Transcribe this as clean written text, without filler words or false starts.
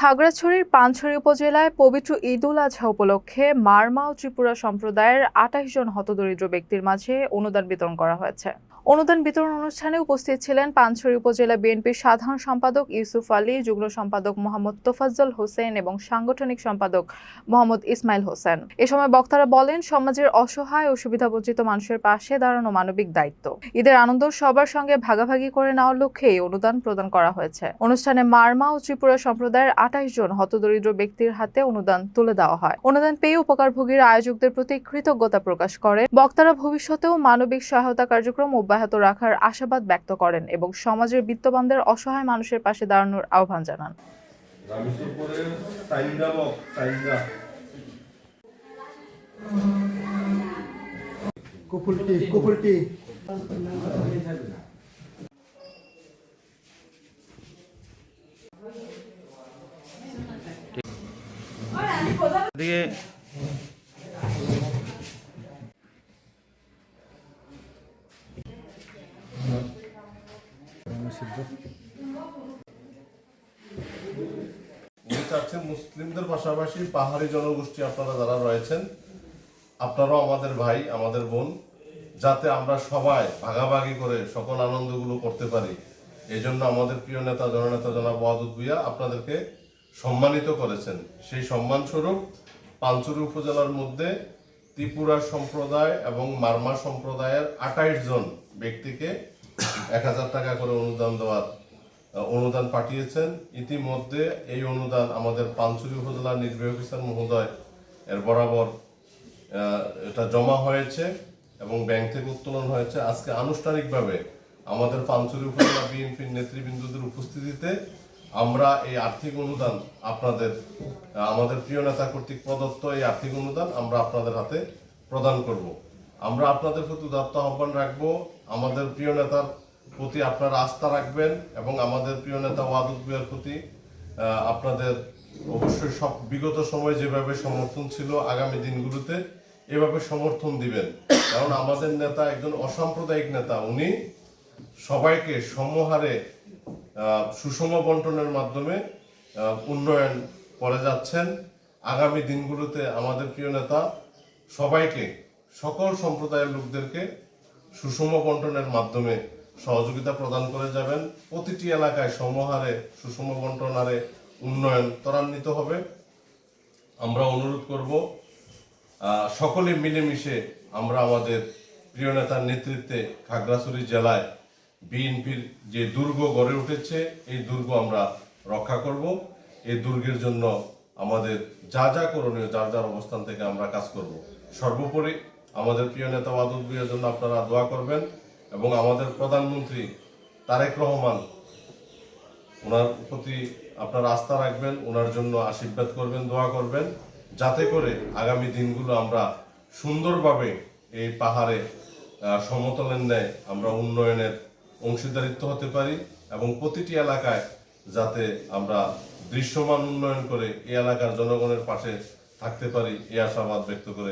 খাগড়াছড়ির পানছড়ি উপজেলায় পবিত্র ঈদুল আজহা উপলক্ষে মারমা ও ত্রিপুরা সম্প্রদায়ের ২৮ জন হতদরিদ্র ব্যক্তির মাঝে অনুদান বিতরণ করা হয়েছে। অনুদান বিতরণ অনুষ্ঠানে উপস্থিত ছিলেন পানছড়ি উপজেলা বিএনপির সাধারণ সম্পাদক ইউসুফ আলী, যুগ্ম সম্পাদক মোহাম্মদ তোফাজ্জল হোসেন এবং সাংগঠনিক সম্পাদক মোহাম্মদ ইসমাইল হোসেন। এ সময় বক্তারা বলেন, সমাজের অসহায় ও সুবিধাবঞ্চিত মানুষের পাশে দাঁড়ানো মানবিক দায়িত্ব। ঈদের আনন্দ সবার সঙ্গে ভাগাভাগি করে নেওয়ার লক্ষ্যে এই অনুদান প্রদান করা হয়েছে। অনুষ্ঠানে মারমা ও ত্রিপুরা সম্প্রদায়ের ২৮ জন হতদরিদ্র ব্যক্তির হাতে অনুদান তুলে দেওয়া হয়। অনুদান পেয়ে উপকারভোগীর আয়োজকদের প্রতি কৃতজ্ঞতা প্রকাশ করে বক্তারা ভবিষ্যতেও মানবিক সহায়তা কার্যক্রম অব্যাহত রাখার আশাবাদ ব্যক্ত করেন এবং সমাজের বিত্তবানদের অসহায় মানুষের পাশে দাঁড়ানোর আহ্বান জানান। মুসলিমদের পাশাপাশি পাহাড়ি জনগোষ্ঠী আপনারা যারা রয়েছেন, আপনারাও আমাদের ভাই, আমাদের বোন, যাতে আমরা সবাই ভাগাভাগি করে সকল আনন্দগুলো করতে পারি। এই জন্য আমাদের প্রিয় নেতা জননেতা জনাব ওয়াদুদ ভূঁইয়া আপনাদেরকে সম্মানিত করেছেন। সেই সম্মানস্বরূপ পানছড়ি উপজেলার মধ্যে ত্রিপুরা সম্প্রদায় এবং মারমা সম্প্রদায়ের ২৮ জন ব্যক্তিকে ১,০০০ টাকা করে অনুদান পাঠিয়েছেন। ইতিমধ্যে এই অনুদান আমাদের পানছড়ি উপজেলার নির্বাহী অফিসার মহোদয় এর বরাবর এটা জমা হয়েছে এবং ব্যাংক থেকে উত্তোলন হয়েছে। আজকে আনুষ্ঠানিকভাবে আমাদের পানছড়ি উপজেলা বিএনপির নেতৃবৃন্দদের উপস্থিতিতে আমরা এই আর্থিক অনুদান আমাদের প্রিয় নেতা কর্তৃক প্রদত্ত এই আর্থিক অনুদান আমরা আপনাদের হাতে প্রদান করব। আমরা আপনাদের প্রতি উদাত্ত আহ্বান রাখবো, আমাদের প্রিয় নেতার প্রতি আপনারা আস্থা রাখবেন এবং আমাদের প্রিয় নেতা ওয়াদুদ ভূঁইয়ার প্রতি আপনাদের অবশ্যই সব বিগত সময় যেভাবে সমর্থন ছিল আগামী দিনগুলোতে এভাবে সমর্থন দিবেন। কারণ আমাদের নেতা একজন অসাম্প্রদায়িক নেতা, উনি সবাইকে সমহারে সুষম বন্টনের মাধ্যমে উন্নয়ন করে যাচ্ছেন। আগামী দিনগুলোতে আমাদের প্রিয় নেতা সবাইকে, সকল সম্প্রদায়ের লোকদেরকে সুষম বন্টনের মাধ্যমে সহযোগিতা প্রদান করে যাবেন। প্রতিটি এলাকায় সমহারে সুষম বন্টন হারে উন্নয়ন ত্বরান্বিত হবে। আমরা অনুরোধ করব সকলে মিলেমিশে আমরা আমাদের প্রিয় নেতার নেতৃত্বে খাগড়াছড়ি জেলায় বিএনপির যে দুর্গ গড়ে উঠেছে, এই দুর্গ আমরা রক্ষা করব। এই দুর্গের জন্য আমাদের যা যা করণীয়, যার যার অবস্থান থেকে আমরা কাজ করব। সর্বোপরি আমাদের প্রিয় নেতা ওয়াদুদ ভূঁইয়ার জন্য আপনারা দোয়া করবেন এবং আমাদের প্রধানমন্ত্রী তারেক রহমান, ওনার প্রতি আপনারা আস্থা রাখবেন, ওনার জন্য আশীর্বাদ করবেন, দোয়া করবেন, যাতে করে আগামী দিনগুলো আমরা সুন্দরভাবে এই পাহাড়ে সমতলের ন্যায় আমরা উন্নয়নের অংশীদারিত্ব হতে পারি এবং প্রতিটি এলাকায় যাতে আমরা দৃশ্যমান উন্নয়ন করে এই এলাকার জনগণের পাশে থাকতে পারি, এই আশাবাদ ব্যক্ত করে